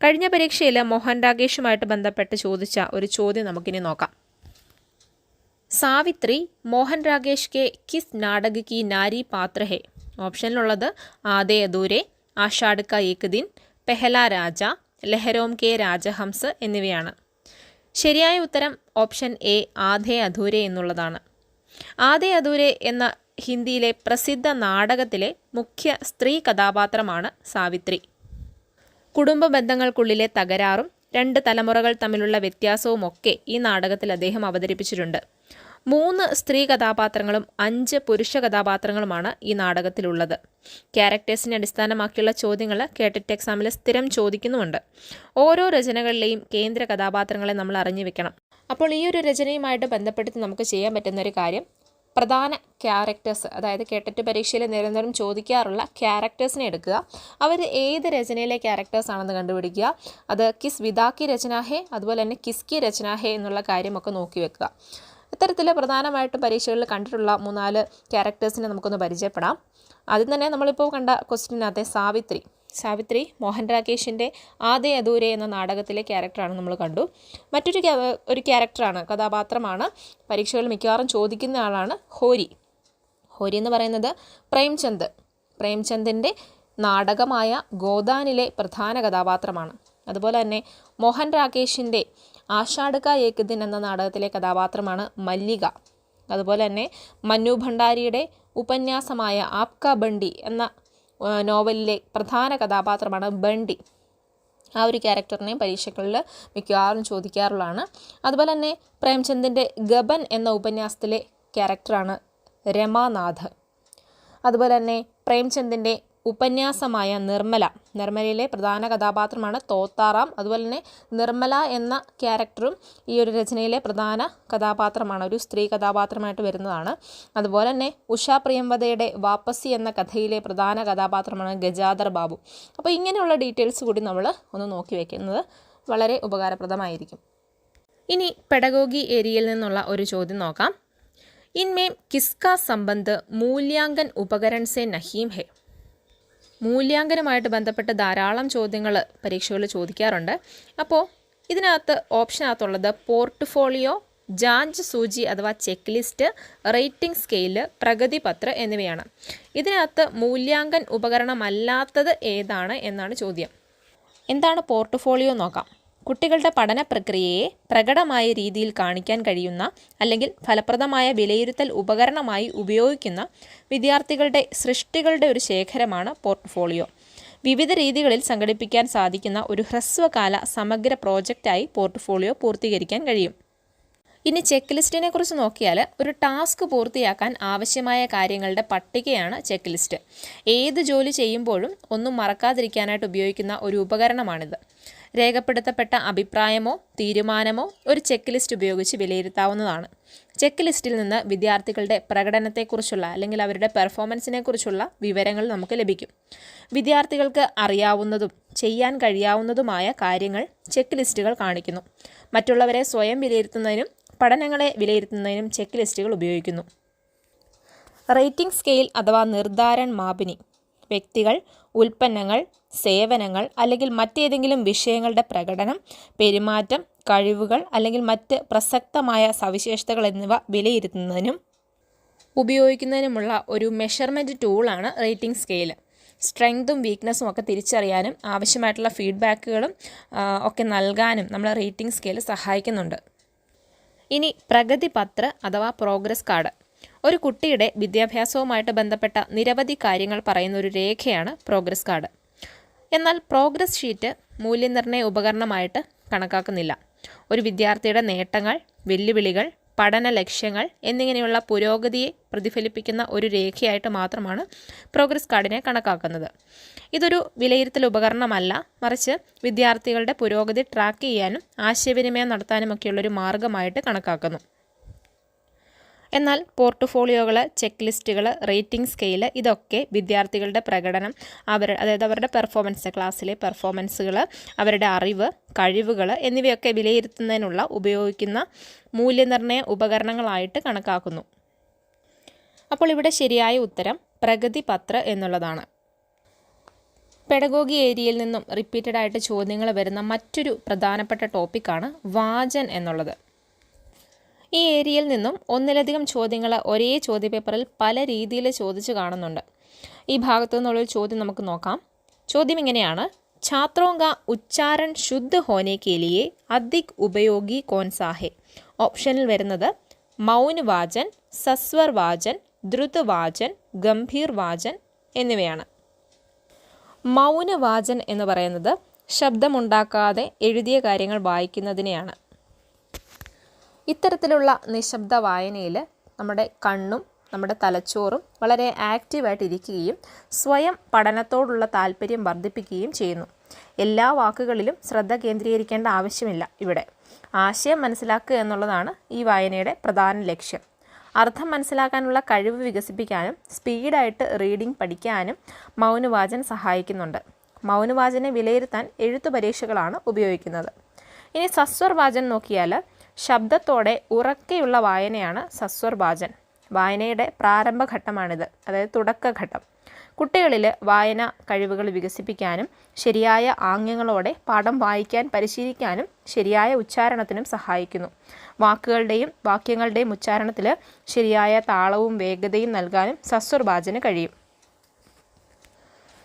കഴിഞ്ഞ പരീക്ഷയിൽ മോഹൻ രാകേഷുമായിട്ട് ബന്ധപ്പെട്ട് ചോദിച്ച ഒരു ചോദ്യം നമുക്കിനി നോക്കാം. സാവിത്രി മോഹൻ രാകേഷ് കെ കിസ് നാടക കി നാരി പാത്ര ഹെ. ഓപ്ഷനിലുള്ളത് ആധേ അധൂരെ, ആഷാഢ് കാ ഏക് ദിൻ, പെഹല രാജ, ലഹരോം കെ രാജഹംസ് എന്നിവയാണ്. ശരിയായ ഉത്തരം ഓപ്ഷൻ എ ആധേ അധൂരെ എന്നുള്ളതാണ്. ആധേ അധൂരെ എന്ന ഹിന്ദിയിലെ പ്രസിദ്ധ നാടകത്തിലെ മുഖ്യ സ്ത്രീ കഥാപാത്രമാണ് സാവിത്രി. കുടുംബ ബന്ധങ്ങൾക്കുള്ളിലെ തകരാറും രണ്ട് തലമുറകൾ തമ്മിലുള്ള വ്യത്യാസവുമൊക്കെ ഈ നാടകത്തിൽ അദ്ദേഹം അവതരിപ്പിച്ചിട്ടുണ്ട്. 3 സ്ത്രീ കഥാപാത്രങ്ങളും 5 പുരുഷ കഥാപാത്രങ്ങളുമാണ് ഈ നാടകത്തിലുള്ളത്. ക്യാരക്ടേഴ്സിനെ അടിസ്ഥാനമാക്കിയുള്ള ചോദ്യങ്ങൾ കേട്ടിട്ട് എക്സാമിൽ സ്ഥിരം ചോദിക്കുന്നുമുണ്ട്. ഓരോ രചനകളിലെയും കേന്ദ്ര കഥാപാത്രങ്ങളെ നമ്മൾ അറിഞ്ഞു വെക്കണം. അപ്പോൾ ഈ ഒരു രചനയുമായിട്ട് ബന്ധപ്പെടുത്തി നമുക്ക് ചെയ്യാൻ പറ്റുന്ന ഒരു കാര്യം, പ്രധാന ക്യാരക്ടേഴ്സ്, അതായത് കേട്ടറ്റ് പരീക്ഷയിൽ നിരന്തരം ചോദിക്കാറുള്ള ക്യാരക്ടേഴ്സിനെ എടുക്കുക. അവർ ഏത് രചനയിലെ ക്യാരക്ടേഴ്സ് ആണെന്ന് കണ്ടുപിടിക്കുക. അത് കിസ് വിദാക്കി രചനാഹേ, അതുപോലെ തന്നെ കിസ്കി രചനാഹേ എന്നുള്ള കാര്യമൊക്കെ നോക്കി വെക്കുക. ഇത്തരത്തിൽ പ്രധാനമായിട്ടും പരീക്ഷകളിൽ കണ്ടിട്ടുള്ള 3-4 ക്യാരക്ടേഴ്സിനെ നമുക്കൊന്ന് പരിചയപ്പെടാം. ആദ്യം തന്നെ നമ്മളിപ്പോൾ കണ്ട ക്വസ്റ്റ്യനകത്തെ സാവിത്രി മോഹൻ രാകേഷിൻ്റെ ആധേ അധൂരെ എന്ന നാടകത്തിലെ ക്യാരക്ടറാണ് നമ്മൾ കണ്ടു. മറ്റൊരു ക്യാരക്ടറാണ്, കഥാപാത്രമാണ് പരീക്ഷകളിൽ മിക്കവാറും ചോദിക്കുന്ന ആളാണ് ഹോരി എന്ന് പറയുന്നത് പ്രേംചന്ദിൻ്റെ നാടകമായ ഗോദാനിലെ പ്രധാന കഥാപാത്രമാണ്. അതുപോലെ തന്നെ മോഹൻ രാകേഷിൻ്റെ ആഷാഢ് കാ ഏക് ദിൻ എന്ന നാടകത്തിലെ കഥാപാത്രമാണ് മല്ലിക. അതുപോലെ തന്നെ മന്നു ഭണ്ഡാരിയുടെ ഉപന്യാസമായ ആപ്കാ ബണ്ടി എന്ന നോവലിലെ പ്രധാന കഥാപാത്രമാണ് ബണ്ടി. ആ ഒരു ക്യാരക്ടറിനെയും പരീക്ഷകളിൽ മിക്കവാറും ചോദിക്കാറുള്ളതാണ്. അതുപോലെ തന്നെ പ്രേംചന്ദിൻ്റെ ഗബൻ എന്ന ഉപന്യാസത്തിലെ ക്യാരക്ടറാണ് രമാനാഥ്. അതുപോലെ തന്നെ പ്രേംചന്ദിൻ്റെ ഉപന്യാസമായ നിർമ്മലയിലെ പ്രധാന കഥാപാത്രമാണ് തോത്താറാം. അതുപോലെ തന്നെ നിർമ്മല എന്ന ക്യാരക്ടറും ഈ ഒരു രചനയിലെ പ്രധാന കഥാപാത്രമാണ്, ഒരു സ്ത്രീ കഥാപാത്രമായിട്ട് വരുന്നതാണ്. അതുപോലെ തന്നെ ഉഷാ പ്രിയംവദയുടെ വാപ്പസി എന്ന കഥയിലെ പ്രധാന കഥാപാത്രമാണ് ഗജാധർ ബാബു. അപ്പോൾ ഇങ്ങനെയുള്ള ഡീറ്റെയിൽസ് കൂടി നമ്മൾ ഒന്ന് നോക്കി വയ്ക്കുന്നത് വളരെ ഉപകാരപ്രദമായിരിക്കും. ഇനി പെഡഗോഗി ഏരിയയിൽ നിന്നുള്ള ഒരു ചോദ്യം നോക്കാം. ഇൻമേം കിസ്കാ സംബന്ധ് മൂല്യാങ്കൻ ഉപകരൺ സെ നഹീം ഹെ. മൂല്യാങ്കനമായിട്ട് ബന്ധപ്പെട്ട് ധാരാളം ചോദ്യങ്ങൾ പരീക്ഷകളിൽ ചോദിക്കാറുണ്ട്. അപ്പോൾ ഇതിനകത്ത് ഓപ്ഷനകത്തുള്ളത് പോർട്ട്ഫോളിയോ, ജാഞ്ച് സൂചി അഥവാ check list, rating scale, Pragati പത്ര എന്നിവയാണ്. ഇതിനകത്ത് മൂല്യാങ്കൻ ഉപകരണമല്ലാത്തത് ഏതാണ് എന്നാണ് ചോദ്യം. എന്താണ് പോർട്ട്ഫോളിയോ നോക്കാം. കുട്ടികളുടെ പഠന പ്രക്രിയയെ പ്രകടമായ രീതിയിൽ കാണിക്കാൻ കഴിയുന്ന അല്ലെങ്കിൽ ഫലപ്രദമായ വിലയിരുത്തൽ ഉപകരണമായി ഉപയോഗിക്കുന്ന വിദ്യാർത്ഥികളുടെ സൃഷ്ടികളുടെ ഒരു ശേഖരമാണ് പോർട്ട്ഫോളിയോ. വിവിധ രീതികളിൽ സംഘടിപ്പിക്കാൻ സാധിക്കുന്ന ഒരു ഹ്രസ്വകാല സമഗ്ര പ്രോജക്റ്റായി പോർട്ട്ഫോളിയോ പൂർത്തീകരിക്കാൻ കഴിയും. ഇനി ചെക്ക് ലിസ്റ്റിനെ കുറിച്ച് നോക്കിയാൽ ഒരു ടാസ്ക് പൂർത്തിയാക്കാൻ ആവശ്യമായ കാര്യങ്ങളുടെ പട്ടികയാണ് ചെക്ക് ലിസ്റ്റ്. ഏത് ജോലി ചെയ്യുമ്പോഴും ഒന്നും മറക്കാതിരിക്കാനായിട്ട് ഉപയോഗിക്കുന്ന ഒരു ഉപകരണമാണിത്. രേഖപ്പെടുത്തപ്പെട്ട അഭിപ്രായമോ തീരുമാനമോ ഒരു ചെക്ക് ലിസ്റ്റ് ഉപയോഗിച്ച് വിലയിരുത്താവുന്നതാണ്. ചെക്ക് ലിസ്റ്റിൽ നിന്ന് വിദ്യാർത്ഥികളുടെ പ്രകടനത്തെക്കുറിച്ചുള്ള അല്ലെങ്കിൽ അവരുടെ പെർഫോമൻസിനെ കുറിച്ചുള്ള വിവരങ്ങൾ നമുക്ക് ലഭിക്കും. വിദ്യാർത്ഥികൾക്ക് അറിയാവുന്നതും ചെയ്യാൻ കഴിയാവുന്നതുമായ കാര്യങ്ങൾ ചെക്ക് ലിസ്റ്റുകൾ കാണിക്കുന്നു. മറ്റുള്ളവരെ സ്വയം വിലയിരുത്തുന്നതിനും പഠനങ്ങളെ വിലയിരുത്തുന്നതിനും ചെക്ക് ലിസ്റ്റുകൾ ഉപയോഗിക്കുന്നു. റേറ്റിംഗ് സ്കെയിൽ അഥവാ നിർധാരൺ മാപിനി വ്യക്തികൾ, ഉൽപ്പന്നങ്ങൾ, സേവനങ്ങൾ അല്ലെങ്കിൽ മറ്റേതെങ്കിലും വിഷയങ്ങളുടെ പ്രകടനം, പെരുമാറ്റം, കഴിവുകൾ അല്ലെങ്കിൽ മറ്റ് പ്രസക്തമായ സവിശേഷതകൾ എന്നിവ വിലയിരുത്തുന്നതിനും ഉപയോഗിക്കുന്നതിനുമുള്ള ഒരു മെഷർമെൻറ്റ് ടൂളാണ് റേറ്റിംഗ് സ്കെയിൽ. സ്ട്രെങ്തും വീക്ക്നെസ്സും ഒക്കെ തിരിച്ചറിയാനും ആവശ്യമായിട്ടുള്ള ഫീഡ്ബാക്കുകളും ഒക്കെ നൽകാനും നമ്മൾ റേറ്റിംഗ് സ്കെയിൽ സഹായിക്കുന്നുണ്ട്. ഇനി പ്രഗതി പത്ര അഥവാ പ്രോഗ്രസ് കാർഡ്. ഒരു കുട്ടിയുടെ വിദ്യാഭ്യാസവുമായിട്ട് ബന്ധപ്പെട്ട നിരവധി കാര്യങ്ങൾ പറയുന്ന ഒരു രേഖയാണ് പ്രോഗ്രസ് കാർഡ്. എന്നാൽ പ്രോഗ്രസ് ഷീറ്റ് മൂല്യനിർണ്ണയ ഉപകരണമായിട്ട് കണക്കാക്കുന്നില്ല. ഒരു വിദ്യാർത്ഥിയുടെ നേട്ടങ്ങൾ, വെല്ലുവിളികൾ, പഠന ലക്ഷ്യങ്ങൾ എന്നിങ്ങനെയുള്ള പുരോഗതിയെ പ്രതിഫലിപ്പിക്കുന്ന ഒരു രേഖയായിട്ട് മാത്രമാണ് പ്രോഗ്രസ് കാർഡിനെ കണക്കാക്കുന്നത്. ഇതൊരു വിലയിരുത്തൽ ഉപകരണമല്ല, മറിച്ച് വിദ്യാർത്ഥികളുടെ പുരോഗതി ട്രാക്ക് ചെയ്യാനും ആശയവിനിമയം നടത്താനുമൊക്കെയുള്ളൊരു മാർഗമായിട്ട് കണക്കാക്കുന്നു. എന്നാൽ പോർട്ട്ഫോളിയോകൾ, ചെക്ക് ലിസ്റ്റുകൾ, റേറ്റിംഗ് സ്കെയിൽ ഇതൊക്കെ വിദ്യാർത്ഥികളുടെ പ്രകടനം, അതായത് അവരുടെ പെർഫോമൻസ്, ക്ലാസ്സിലെ പെർഫോമൻസുകൾ, അവരുടെ അറിവ്, കഴിവുകൾ എന്നിവയൊക്കെ വിലയിരുത്തുന്നതിനുള്ള ഉപയോഗിക്കുന്ന മൂല്യനിർണ്ണയ ഉപകരണങ്ങളായിട്ട് കണക്കാക്കുന്നു. അപ്പോൾ ഇവിടെ ശരിയായ ഉത്തരം പ്രഗതി പത്ര എന്നുള്ളതാണ്. പെഡഗോഗി ഏരിയയിൽ നിന്നും റിപ്പീറ്റഡ് ആയിട്ട് ചോദ്യങ്ങൾ വരുന്ന മറ്റൊരു പ്രധാനപ്പെട്ട ടോപ്പിക്കാണ് വാചൻ എന്നുള്ളത്. ഈ ഏരിയയിൽ നിന്നും ഒന്നിലധികം ചോദ്യങ്ങൾ ഒരേ ചോദ്യപേപ്പറിൽ പല രീതിയിൽ ചോദിച്ചു കാണുന്നുണ്ട്. ഈ ഭാഗത്തു നിന്നുള്ളൊരു ചോദ്യം നമുക്ക് നോക്കാം. ചോദ്യം ഇങ്ങനെയാണ്: छात्रों का उच्चारण शुद्ध होने के लिए अधिक उपयोगी कौन सा है? ഓപ്ഷനിൽ വരുന്നത് മൗൻ വാചൻ, സസ്വർ വാചൻ, ദ്രുത വാചൻ, ഗംഭീർ വാചൻ എന്നിവയാണ്. മൗനവാചൻ എന്ന് പറയുന്നത് ശബ്ദമുണ്ടാക്കാതെ എഴുതിയ കാര്യങ്ങൾ വായിക്കുന്നതിനെയാണ്. ഇത്തരത്തിലുള്ള നിശബ്ദ വായനയിൽ നമ്മുടെ കണ്ണും നമ്മുടെ തലച്ചോറും വളരെ ആക്റ്റീവായിട്ട് ഇരിക്കുകയും സ്വയം പഠനത്തോടുള്ള താല്പര്യം വർദ്ധിപ്പിക്കുകയും ചെയ്യുന്നു. എല്ലാ വാക്കുകളിലും ശ്രദ്ധ കേന്ദ്രീകരിക്കേണ്ട ആവശ്യമില്ല. ഇവിടെ ആശയം മനസ്സിലാക്കുക എന്നുള്ളതാണ് ഈ വായനയുടെ പ്രധാന ലക്ഷ്യം. അർത്ഥം മനസ്സിലാക്കാനുള്ള കഴിവ് വികസിപ്പിക്കാനും സ്പീഡായിട്ട് റീഡിംഗ് പഠിക്കാനും മൗനവാചൻ സഹായിക്കുന്നുണ്ട്. മൗനവാചനെ വിലയിരുത്താൻ എഴുത്തു പരീക്ഷകളാണ് ഉപയോഗിക്കുന്നത്. ഇനി സസ്വർ വാചൻ നോക്കിയാൽ ശബ്ദത്തോടെ ഉറക്കെയുള്ള വായനയാണ് സസ്വർ വാചൻ. വായനയുടെ പ്രാരംഭഘട്ടമാണിത്, അതായത് തുടക്കഘട്ടം. കുട്ടികളിൽ വായന കഴിവുകൾ വികസിപ്പിക്കാനും ശരിയായ ആംഗ്യങ്ങളോടെ പാഠം വായിക്കാൻ പരിശീലിക്കാനും ശരിയായ ഉച്ചാരണത്തിനും സഹായിക്കുന്നു. വാക്കുകളുടെയും വാക്യങ്ങളുടെയും ഉച്ചാരണത്തിൽ ശരിയായ താളവും വേഗതയും നൽകാനും സസ്വർ വാചന് കഴിയും.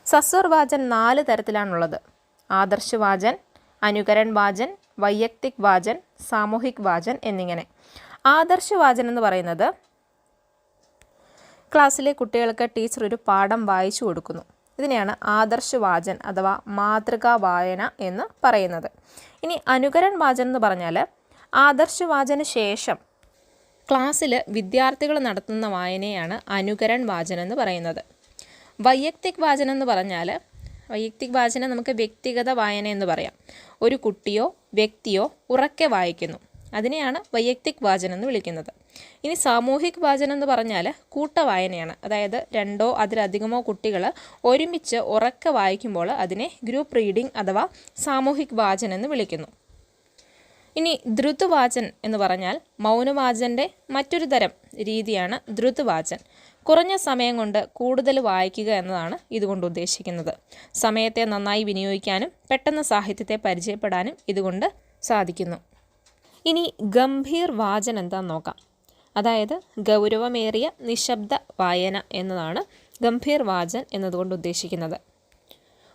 സസ്വർ വാചൻ 4 തരത്തിലാണുള്ളത്: ആദർശ് വാചൻ, അനുകരൺ വാചൻ, വൈയക്തിക് വാചൻ, സാമൂഹിക് വാചൻ എന്നിങ്ങനെ. ആദർശ് വാചൻ എന്ന് പറയുന്നത് ക്ലാസ്സിലെ കുട്ടികൾക്ക് ടീച്ചർ ഒരു പാഠം വായിച്ചു കൊടുക്കുന്നു. ഇതിനെയാണ് ആദർശവാചൻ അഥവാ മാതൃകാ വായന എന്ന് പറയുന്നത്. ഇനി അനുകരൺ വാചൻ എന്ന് പറഞ്ഞാൽ ആദർശവാചന ശേഷം ക്ലാസ്സിൽ വിദ്യാർത്ഥികൾ നടത്തുന്ന വായനയാണ് അനുകരൺ വാചനം എന്ന് പറയുന്നത്. വൈയക്തിക് വാചനം എന്ന് പറഞ്ഞാൽ വൈയക്തിക് വാചനം നമുക്ക് വ്യക്തിഗത വായന എന്ന് പറയാം. ഒരു കുട്ടിയോ വ്യക്തിയോ ഉറക്കെ വായിക്കുന്നു, അതിനെയാണ് വൈയക്തിക് വാചനം എന്ന് വിളിക്കുന്നത്. ഇനി സാമൂഹിക് വാചനം എന്ന് പറഞ്ഞാൽ കൂട്ടവായനയാണ്. അതായത് 2 അതിലധികമോ കുട്ടികൾ ഒരുമിച്ച് ഉറക്കെ വായിക്കുമ്പോൾ അതിനെ ഗ്രൂപ്പ് റീഡിംഗ് അഥവാ സാമൂഹിക് വാചനം എന്ന് വിളിക്കുന്നു. ഇനി ദ്രുതവാചൻ എന്ന് പറഞ്ഞാൽ മൗനവാചൻ്റെ മറ്റൊരു തരം രീതിയാണ് ദ്രുതവാചൻ. കുറഞ്ഞ സമയം കൊണ്ട് കൂടുതൽ വായിക്കുക എന്നതാണ് ഇതുകൊണ്ട് ഉദ്ദേശിക്കുന്നത്. സമയത്തെ നന്നായി വിനിയോഗിക്കാനും പെട്ടെന്ന് സാഹിത്യത്തെ പരിചയപ്പെടാനും ഇതുകൊണ്ട് സാധിക്കുന്നു. ഇനി ഗംഭീർ വാചൻ എന്താണെന്ന് നോക്കാം. അതായത് ഗൗരവമേറിയ നിശബ്ദ വായന എന്നതാണ് ഗംഭീർ വാചൻ എന്നതുകൊണ്ട് ഉദ്ദേശിക്കുന്നത്.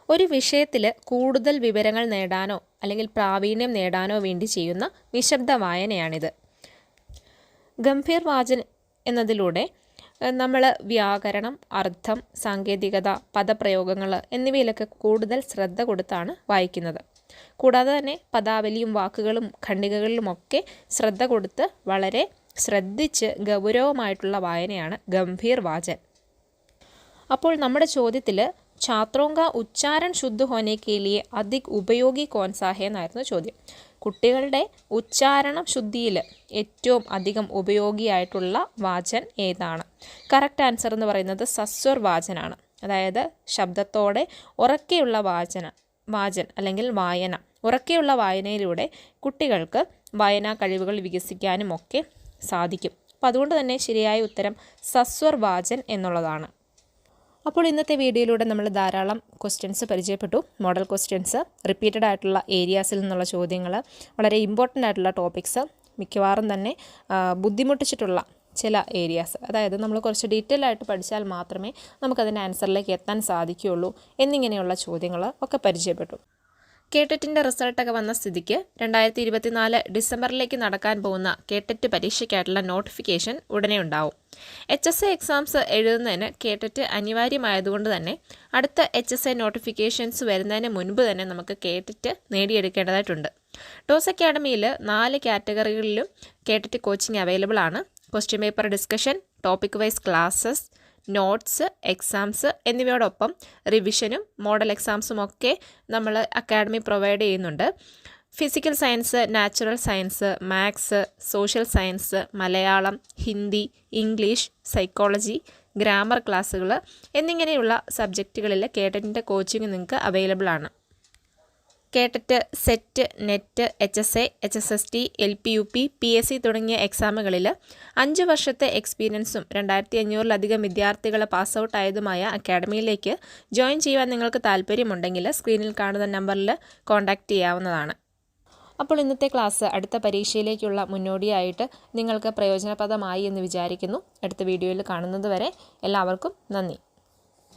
ഒരു വിഷയത്തിൽ കൂടുതൽ വിവരങ്ങൾ നേടാനോ അല്ലെങ്കിൽ പ്രാവീണ്യം നേടാനോ വേണ്ടി ചെയ്യുന്ന നിശബ്ദ വായനയാണിത്. ഗംഭീർ വാചൻ എന്നതിലൂടെ നമ്മൾ വ്യാകരണം, അർത്ഥം, സാങ്കേതികത, പദപ്രയോഗങ്ങൾ എന്നിവയിലൊക്കെ കൂടുതൽ ശ്രദ്ധ കൊടുത്താണ് വായിക്കുന്നത്. കൂടാതെ തന്നെ പദാവലിയും വാക്കുകളും ഖണ്ഡികകളിലുമൊക്കെ ശ്രദ്ധ കൊടുത്ത് വളരെ ശ്രദ്ധിച്ച് ഗൗരവമായിട്ടുള്ള വായനയാണ് ഗംഭീർ വാചൻ. അപ്പോൾ നമ്മുടെ ചോദ്യത്തിൽ छात्रों का उच्चारण शुद्ध होने के लिए अधिक उपयोगी कौन सा है എന്നായിരുന്നു ചോദ്യം. കുട്ടികളുടെ ഉച്ചാരണം ശുദ്ധിയിൽ ഏറ്റവും അധികം ഉപയോഗിയായിട്ടുള്ള വാചൻ ഏതാണ്? കറക്റ്റ് ആൻസർ എന്ന് പറയുന്നത് സസ്വർ വാചനാണ്. അതായത് ശബ്ദത്തോടെ ഉറക്കെയുള്ള വാചൻ അല്ലെങ്കിൽ വായന. ഉറക്കെയുള്ള വായനയിലൂടെ കുട്ടികൾക്ക് വായനാ കഴിവുകൾ വികസിക്കാനും ഒക്കെ സാധിക്കും. അപ്പോൾ അതുകൊണ്ട് തന്നെ ശരിയായ ഉത്തരം സസ്വർ വാചൻ എന്നുള്ളതാണ്. അപ്പോൾ ഇന്നത്തെ വീഡിയോയിലൂടെ നമ്മൾ ധാരാളം ക്വസ്റ്റ്യൻസ് പരിചയപ്പെട്ടു. മോഡൽ ക്വസ്റ്റ്യൻസ്, റിപ്പീറ്റഡ് ആയിട്ടുള്ള ഏരിയാസിൽ നിന്നുള്ള ചോദ്യങ്ങൾ, വളരെ ഇമ്പോർട്ടൻ്റ് ആയിട്ടുള്ള ടോപ്പിക്സ്, മിക്കവാറും തന്നെ ബുദ്ധിമുട്ടിച്ചിട്ടുള്ള ചില ഏരിയാസ്. അതായത് നമ്മൾ കുറച്ച് ഡീറ്റെയിൽ ആയിട്ട് പഠിച്ചാൽ മാത്രമേ നമുക്കതിൻ്റെ ആൻസറിലേക്ക് എത്താൻ സാധിക്കുകയുള്ളൂ എന്നിങ്ങനെയുള്ള ചോദ്യങ്ങൾ ഒക്കെ പരിചയപ്പെട്ടു. കേട്ടറ്റിൻ്റെ റിസൾട്ടൊക്കെ വന്ന സ്ഥിതിക്ക് 2024 ഡിസംബറിലേക്ക് നടക്കാൻ പോകുന്ന കേട്ടറ്റ് പരീക്ഷയ്ക്കായിട്ടുള്ള നോട്ടിഫിക്കേഷൻ ഉടനെ ഉണ്ടാവും. HSA എക്സാംസ് എഴുതുന്നതിന് കേട്ടറ്റ് അനിവാര്യമായതുകൊണ്ട് തന്നെ അടുത്ത HSA നോട്ടിഫിക്കേഷൻസ് വരുന്നതിന് മുൻപ് തന്നെ നമുക്ക് കേട്ടറ്റ് നേടിയെടുക്കേണ്ടതായിട്ടുണ്ട്. ടോസ് അക്കാഡമിയിൽ 4 കാറ്റഗറികളിലും കേട്ടറ്റ് കോച്ചിങ് അവൈലബിൾ ആണ്. Question paper discussion, topic wise classes, notes, exams എന്നിവയോടൊപ്പം റിവിഷനും മോഡൽ എക്സാംസും ഒക്കെ നമ്മൾ അക്കാഡമി പ്രൊവൈഡ് ചെയ്യുന്നുണ്ട്. Physical science, natural science, maths, social science, Malayalam, Hindi, English, psychology, grammar ക്ലാസ്സുകൾ എന്നിങ്ങനെയുള്ള സബ്ജക്റ്റുകളിൽ കേട്ടറ്റിൻ്റെ കോച്ചിങ് നിങ്ങൾക്ക് അവൈലബിൾ ആണ്. KTET, SET, NET, HSA, HSST, LPUP, PSC തുടങ്ങിയ എക്സാമുകളിൽ 5 വർഷത്തെ എക്സ്പീരിയൻസും 2500-ലധികം വിദ്യാർത്ഥികൾ പാസ് ഔട്ട് ആയതുമായ അക്കാഡമിയിലേക്ക് ജോയിൻ ചെയ്യുവാൻ നിങ്ങൾക്ക് താല്പര്യമുണ്ടെങ്കിൽ സ്ക്രീനിൽ കാണുന്ന നമ്പറിൽ കോൺടാക്റ്റ് ചെയ്യാവുന്നതാണ്. അപ്പോൾ ഇന്നത്തെ ക്ലാസ് അടുത്ത പരീക്ഷയിലേക്കുള്ള മുന്നോടിയായിട്ട് നിങ്ങൾക്ക് പ്രയോജനപ്രദമായി എന്ന് വിചാരിക്കുന്നു. അടുത്ത വീഡിയോയിൽ കാണുന്നത് വരെ എല്ലാവർക്കും നന്ദി.